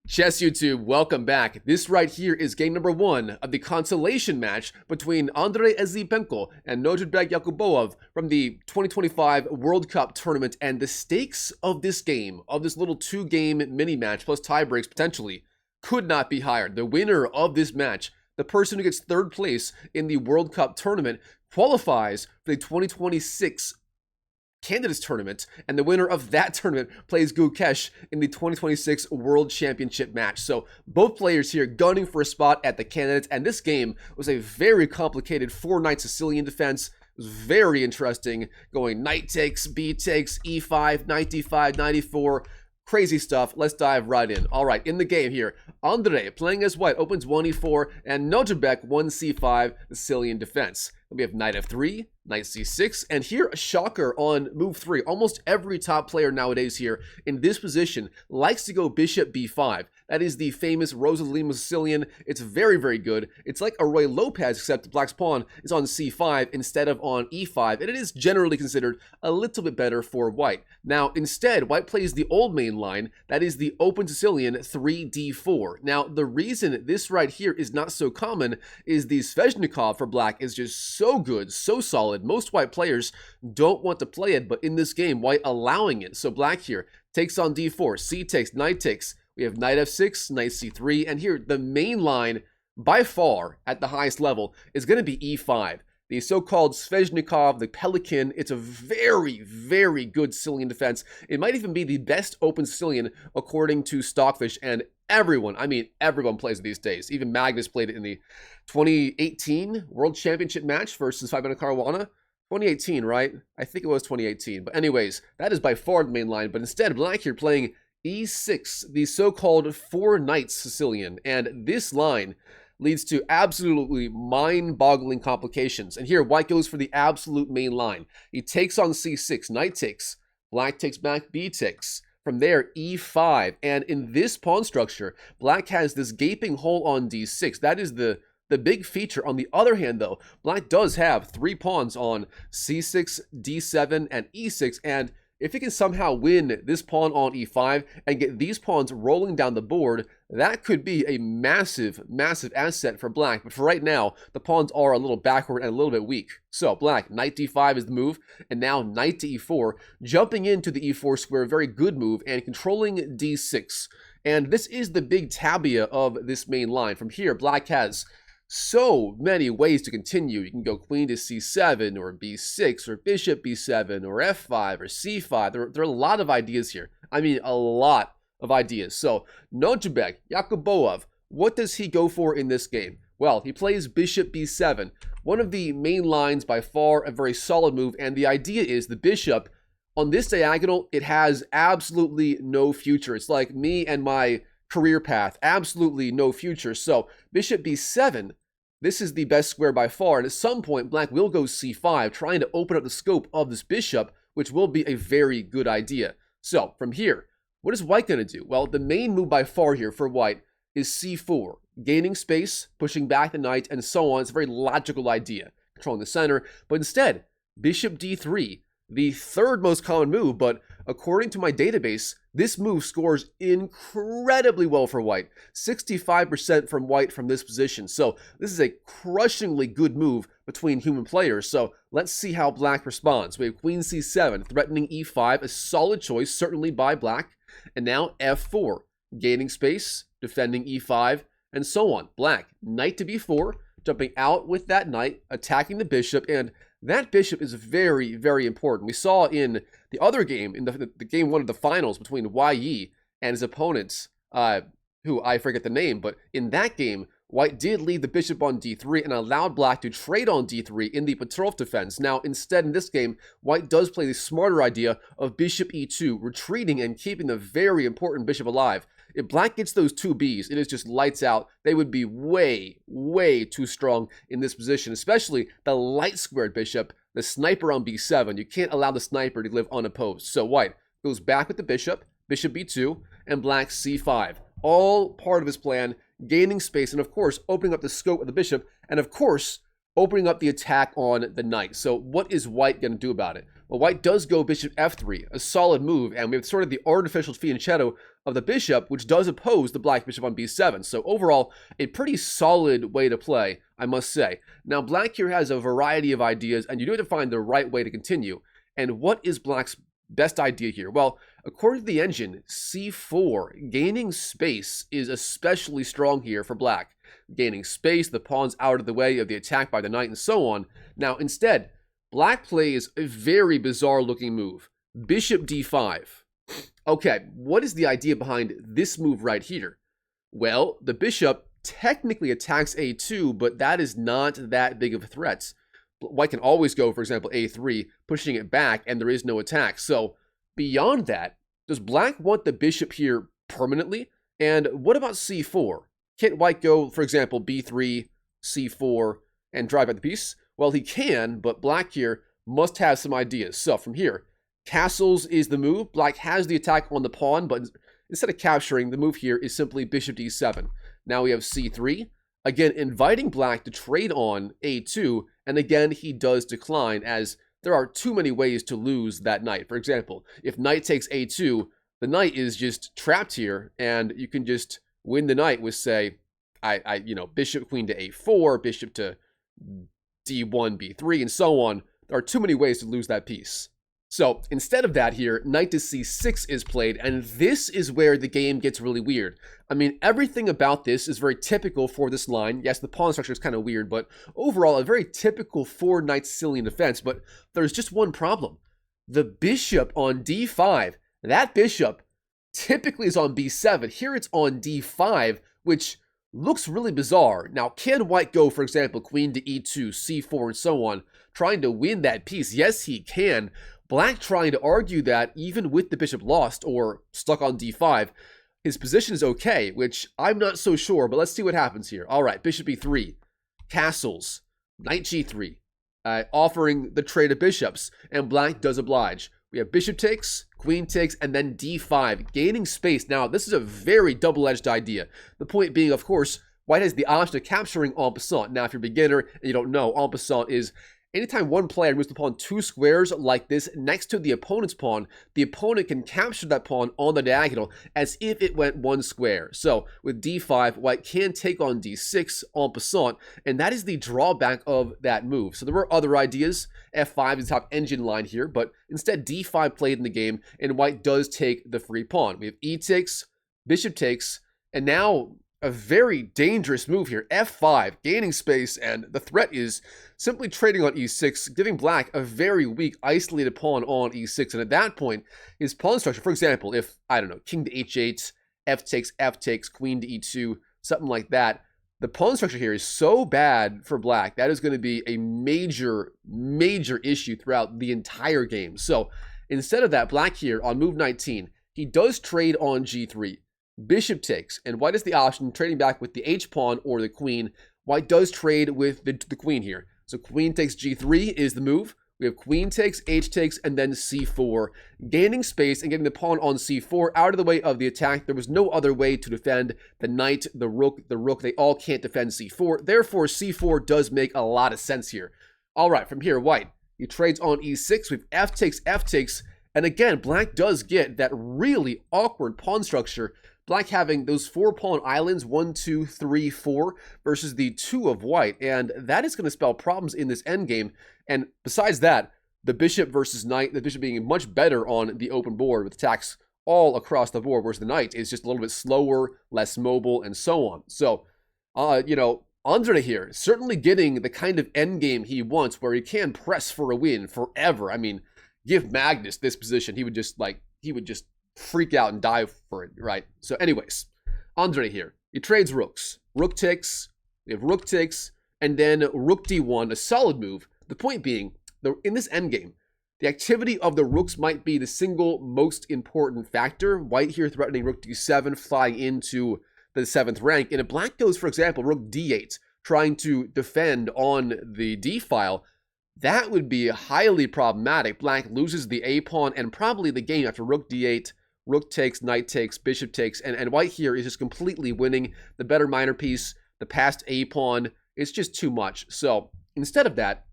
Chess YouTube, welcome back. This right here is game number 1 of the consolation match between Andrey Esipenko and Nodirbek Yakubboev from the 2025 World Cup tournament. And the stakes of this game, of this little 2-game mini match plus tie breaks potentially, could not be higher. The winner of this match, the person who gets 3rd place in the World Cup tournament, qualifies for the 2026 Candidates Tournament, and the winner of that tournament plays Gukesh in the 2026 World Championship match. So both players here gunning for a spot at the Candidates, and this game was a very complicated 4-knight Sicilian defense. It was very interesting, going knight takes, b takes, e5, knight d5, knight e4. Crazy stuff. Let's dive right in. All right, in the game here, Andrey, playing as white, opens 1e4, and Nodirbek 1c5, Sicilian defense. We have knight f3, knight c6, and here a shocker on move 3. Almost every top player nowadays here in this position likes to go bishop b5. That is the famous Rosa de Lima Sicilian. It's very, very good. It's like a Roy Lopez, except Black's pawn is on c5 instead of on e5, and it is generally considered a little bit better for white. Now, instead, white plays the old main line. That is the open Sicilian 3d4. Now, the reason this right here is not so common is the Sveshnikov for black is just so good, so solid. Most white players don't want to play it, but in this game, white allowing it. So black here takes on d4, c takes, knight takes. We have knight f6, knight c3, and here the main line by far at the highest level is going to be e5. The so-called Sveshnikov, the Pelican, it's a very, very good Sicilian defense. It might even be the best open Sicilian according to Stockfish, and everyone, I mean everyone plays it these days. Even Magnus played it in the 2018 World Championship match versus Fabiano Caruana. 2018, right? I think it was 2018. But anyways, that is by far the main line. But instead, black here playing e6, the so-called 4-knight Sicilian. And this line leads to absolutely mind-boggling complications. And here, white goes for the absolute main line. He takes on c6, knight takes, black takes back, b takes. From there, e5. And in this pawn structure, black has this gaping hole on d6. That is the big feature. On the other hand, though, black does have 3 pawns on c6, d7, and e6. And if he can somehow win this pawn on e5 and get these pawns rolling down the board, that could be a massive, massive asset for black. But for right now, the pawns are a little backward and a little bit weak. So black, knight d5 is the move, and now knight to e4, jumping into the e4 square, very good move, and controlling d6. And this is the big tabia of this main line. From here, black has so many ways to continue. You can go queen to c7 or b6 or bishop b7 or f5 or c5. There are a lot of ideas here. I mean, a lot of ideas. So Nodirbek Yakubboev, what does he go for in this game? Well, he plays bishop b7, one of the main lines, by far a very solid move. And the idea is the bishop on this diagonal, it has absolutely no future. It's like me and my career path, absolutely no future. So bishop b7, this is the best square by far, and at some point black will go c5, trying to open up the scope of this bishop, which will be a very good idea. So from here, what is white going to do? Well, the main move by far here for white is c4, gaining space, pushing back the knight, and so on. It's a very logical idea, controlling the center. But instead, bishop d3, the 3rd most common move, but according to my database, this move scores incredibly well for white. 65% from white from this position. So this is a crushingly good move between human players. So let's see how black responds. We have queen c7, threatening e5, a solid choice, certainly by black. And now f4, gaining space, defending e5, and so on. Black, knight to b4, jumping out with that knight, attacking the bishop, and that bishop is very, very important. We saw in the other game, in the game 1 of the finals between Yi and his opponents, who I forget the name, but in that game, white did leave the bishop on d3 and allowed black to trade on d3 in the Petrov defense. Now, instead in this game, white does play the smarter idea of bishop e2, retreating and keeping the very important bishop alive. If black gets those 2 Bs, it is just lights out. They would be way, way too strong in this position, especially the light squared bishop, the sniper on b7. You can't allow the sniper to live unopposed. So white goes back with the bishop, bishop b2, and black c5. All part of his plan, gaining space, and of course, opening up the scope of the bishop, and of course, opening up the attack on the knight. So what is white going to do about it? Well, white does go bishop f3, a solid move, and we have sort of the artificial fianchetto of the bishop, which does oppose the black bishop on b7. So overall, a pretty solid way to play, I must say. Now, black here has a variety of ideas, and you do have to find the right way to continue. And what is black's best idea here? Well, according to the engine, c4, gaining space, is especially strong here for black. Gaining space, the pawn's out of the way of the attack by the knight, and so on. Now, instead, black plays a very bizarre-looking move. Bishop d5. Okay, what is the idea behind this move right here? Well, the bishop technically attacks a2, but that is not that big of a threat. White can always go, for example, a3, pushing it back, and there is no attack. So, beyond that, does black want the bishop here permanently? And what about c4? Can't white go, for example, b3, c4, and drive out the piece? Well, he can, but black here must have some ideas. So, from here, castles is the move. Black has the attack on the pawn, but instead of capturing, the move here is simply bishop d7. Now we have c3, again inviting black to trade on a2, and again he does decline, as there are too many ways to lose that knight. For example, if knight takes a2, the knight is just trapped here, and you can just win the knight with, say, bishop queen to a4, bishop to d1, b3, and so on. There are too many ways to lose that piece. So instead of that here, knight to c6 is played, and this is where the game gets really weird. I mean, everything about this is very typical for this line. Yes, the pawn structure is kind of weird, but overall, a very typical four-knight Sicilian defense. But there's just one problem. The bishop on d5, that bishop typically is on b7. Here it's on d5, which looks really bizarre. Now, can white go, for example, queen to e2, c4, and so on, trying to win that piece? Yes, he can. Black trying to argue that even with the bishop lost or stuck on d5, his position is okay, which I'm not so sure, but let's see what happens here. All right, bishop e3, castles, knight g3, offering the trade of bishops, and black does oblige. We have bishop takes, queen takes, and then d5, gaining space. Now, this is a very double-edged idea. The point being, of course, white has the option of capturing en passant. Now, if you're a beginner and you don't know, en passant is anytime one player moves the pawn 2 squares like this next to the opponent's pawn, the opponent can capture that pawn on the diagonal as if it went 1 square. So with d5, white can take on d6 en passant, and that is the drawback of that move. So there were other ideas. f5 is the top engine line here, but instead d5 played in the game, and white does take the free pawn. We have e takes, bishop takes, and now a very dangerous move here, f5, gaining space, and the threat is simply trading on e6, giving black a very weak, isolated pawn on e6, and at that point, his pawn structure, for example, if, I don't know, king to h8, f takes, queen to e2, something like that, the pawn structure here is so bad for black, that is going to be a major, major issue throughout the entire game. So, instead of that, black here, on move 19, he does trade on g3, bishop takes, and white has the option trading back with the h-pawn or the queen. White does trade with the queen here. So queen takes g3 is the move. We have queen takes, h takes, and then c4. Gaining space and getting the pawn on c4 out of the way of the attack. There was no other way to defend the knight, the rook, they all can't defend c4. Therefore, c4 does make a lot of sense here. All right, from here, white, he trades on e6 with f takes, and again, black does get that really awkward pawn structure. Black having those 4 pawn islands, 1, 2, 3, 4, versus the 2 of white, and that is going to spell problems in this endgame. And besides that, the bishop versus knight, the bishop being much better on the open board with attacks all across the board, whereas the knight is just a little bit slower, less mobile, and so on. So, Andrey here, certainly getting the kind of endgame he wants, where he can press for a win forever. I mean, give Magnus this position, he would just freak out and die for it, right? So anyways, Andrey here, he trades rooks. Rook takes, we have rook takes, and then rook d1, a solid move. The point being, in this endgame, the activity of the rooks might be the single most important factor. White here threatening rook d7, flying into the 7th rank. And if black goes, for example, rook d8, trying to defend on the d file, that would be highly problematic. Black loses the a pawn and probably the game after rook d8, rook takes, knight takes, bishop takes, and white here is just completely winning the better minor piece, the passed a-pawn. It's just too much. So instead of that,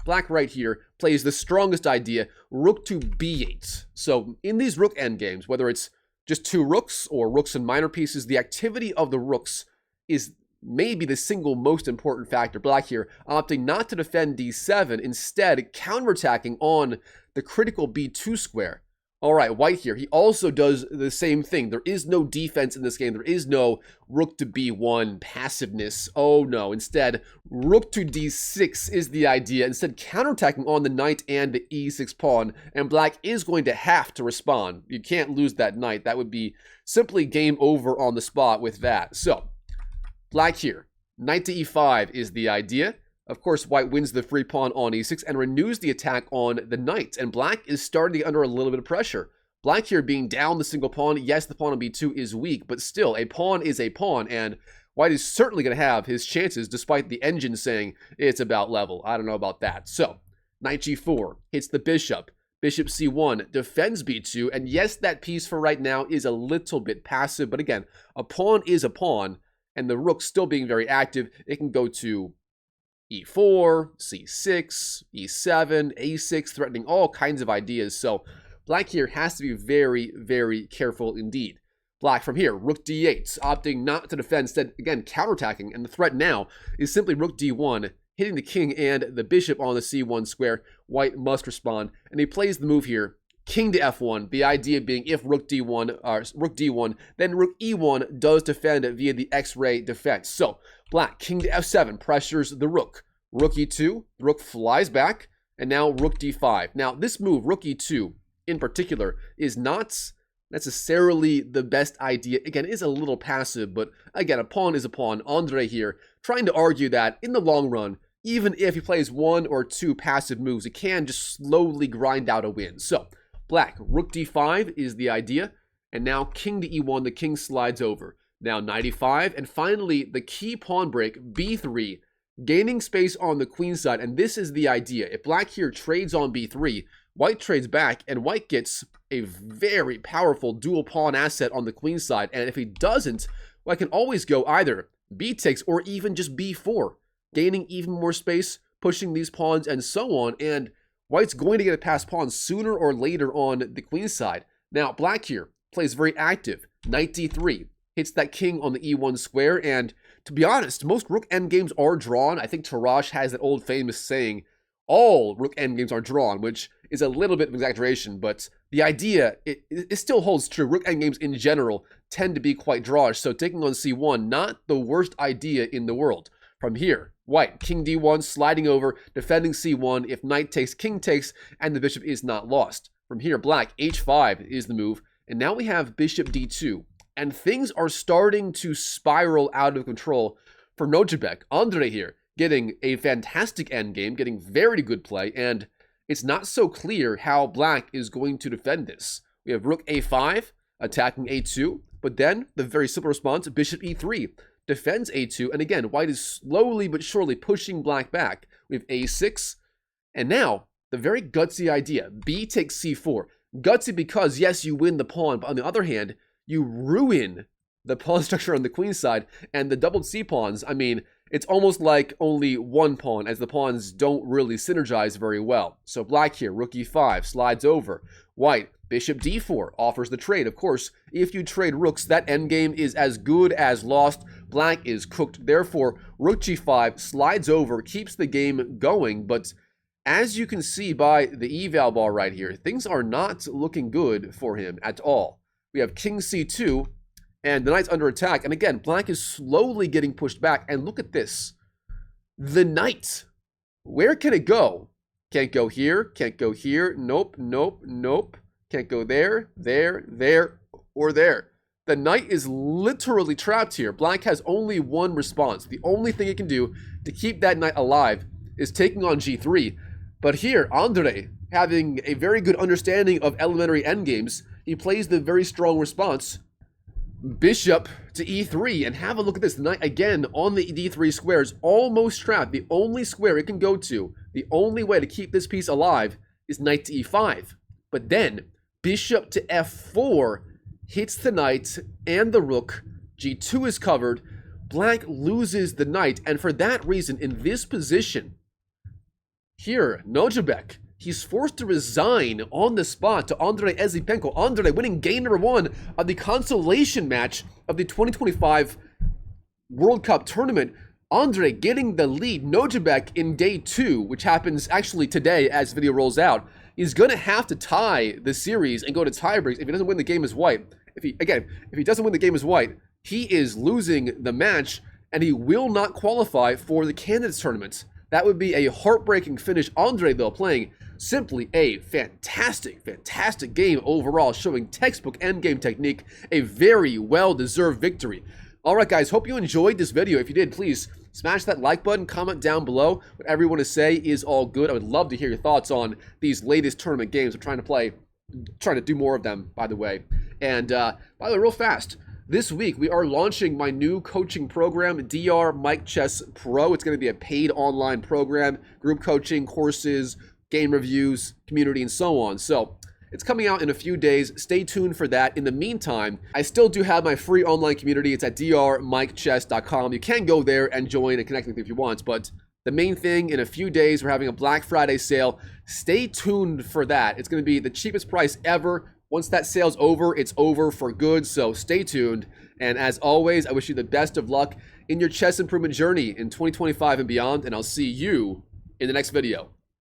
black right here plays the strongest idea, rook to b8. So in these rook endgames, whether it's just 2 rooks or rooks and minor pieces. The activity of the rooks is maybe the single most important factor. Black here opting not to defend d7, instead counterattacking on the critical b2 square. All right, white here, he also does the same thing. There is no defense in this game. There is no rook to b1 passiveness. Oh no, instead, rook to d6 is the idea. Instead, counterattacking on the knight and the e6 pawn, and black is going to have to respond. You can't lose that knight. That would be simply game over on the spot with that. So, black here, knight to e5 is the idea. Of course, white wins the free pawn on e6 and renews the attack on the knight. And black is starting to get under a little bit of pressure. Black here being down the single pawn. Yes, the pawn on b2 is weak, but still, a pawn is a pawn. And white is certainly going to have his chances, despite the engine saying it's about level. I don't know about that. So, knight g4 hits the bishop. Bishop c1 defends b2. And yes, that piece for right now is a little bit passive. But again, a pawn is a pawn. And the rook still being very active, it can go to e4, c6, e7, a6, threatening all kinds of ideas. So black here has to be very, very careful indeed. Black from here, rook d8, opting not to defend, instead, again, counterattacking. And the threat now is simply rook d1, hitting the king and the bishop on the c1 square. White must respond. And he plays the move here, king to f1, the idea being if rook d1, then rook e1 does defend via the x-ray defense. So, black, king to f7, pressures the rook. Rook e2, the rook flies back, and now rook d5. Now, this move, rook e2, in particular, is not necessarily the best idea. Again, it is a little passive, but again, a pawn is a pawn. Andrey here, trying to argue that, in the long run, even if he plays 1 or 2 passive moves, it can just slowly grind out a win. So, black, rook d5 is the idea, and now king to e1, the king slides over. Now knight e5, and finally the key pawn break, b3, gaining space on the queen side, and this is the idea. If black here trades on b3, white trades back, and white gets a very powerful dual pawn asset on the queen side, and if he doesn't, white can always go either b takes or even just b4, gaining even more space, pushing these pawns, and so on, and white's going to get a passed pawn sooner or later on the queen side. Now, black here plays very active. Knight d3 hits that king on the e1 square, and to be honest, most rook endgames are drawn. I think Tarrasch has that old famous saying, all rook endgames are drawn, which is a little bit of exaggeration, but the idea, it still holds true. Rook endgames in general tend to be quite drawish, so taking on c1, not the worst idea in the world. From here, white, king d1, sliding over, defending c1, if knight takes, king takes, and the bishop is not lost. From here, black, h5 is the move, and now we have bishop d2, and things are starting to spiral out of control for Nodirbek. Andrey here, getting a fantastic endgame, getting very good play, and it's not so clear how black is going to defend this. We have rook a5, attacking a2, but then the very simple response, bishop e3, defends a2, and again, white is slowly but surely pushing black back. We have a6, and now, the very gutsy idea, b takes c4. Gutsy because, yes, you win the pawn, but on the other hand, you ruin the pawn structure on the queen side, and the doubled c-pawns, I mean, it's almost like only one pawn, as the pawns don't really synergize very well. So black here, rook e5, slides over. White, bishop d4, offers the trade. Of course, if you trade rooks, that endgame is as good as lost. Black is cooked. Therefore, rook g5 slides over, keeps the game going, but as you can see by the eval ball right here, things are not looking good for him at all. We have king c2, and the knight's under attack. And again, black is slowly getting pushed back. And look at this. The knight. Where can it go? Can't go here. Can't go here. Nope, nope, nope. Can't go there, there, or there. The knight is literally trapped here. Black has only one response. The only thing it can do to keep that knight alive is taking on g3. But here, Andrey, having a very good understanding of elementary endgames, he plays the very strong response, bishop to e3, and have a look at this. The knight, again, on the d3 square is almost trapped. The only square it can go to, the only way to keep this piece alive is knight to e5. But then, bishop to f4 hits the knight and the rook. g2 is covered. Black loses the knight, and for that reason, in this position, here, Nodirbek, he's forced to resign on the spot to Andrey Esipenko. Andrey winning game number 1 of the consolation match of the 2025 World Cup tournament. Andrey getting the lead. Nodirbek in day 2, which happens actually today as the video rolls out, he's going to have to tie the series and go to tiebreaks if he doesn't win the game as white. If he doesn't win the game as white, he is losing the match and he will not qualify for the candidates tournament. That would be a heartbreaking finish. Andrey, though, playing simply a fantastic game overall, showing textbook endgame technique, a very well-deserved victory. All right, guys, hope you enjoyed this video. If you did, please smash that like button, comment down below. What everyone to say is all good. I would love to hear your thoughts on these latest tournament games. I'm trying to do more of them, by the way. And by the way, real fast, this week we are launching my new coaching program, DR Mike Chess Pro. It's going to be a paid online program, group coaching, courses, game reviews, community, and so on. So it's coming out in a few days. Stay tuned for that. In the meantime, I still do have my free online community. It's at drmikechess.com. You can go there and join and connect with me if you want. But the main thing, in a few days, we're having a Black Friday sale. Stay tuned for that. It's going to be the cheapest price ever. Once that sale's over, it's over for good. So stay tuned. And as always, I wish you the best of luck in your chess improvement journey in 2025 and beyond. And I'll see you in the next video.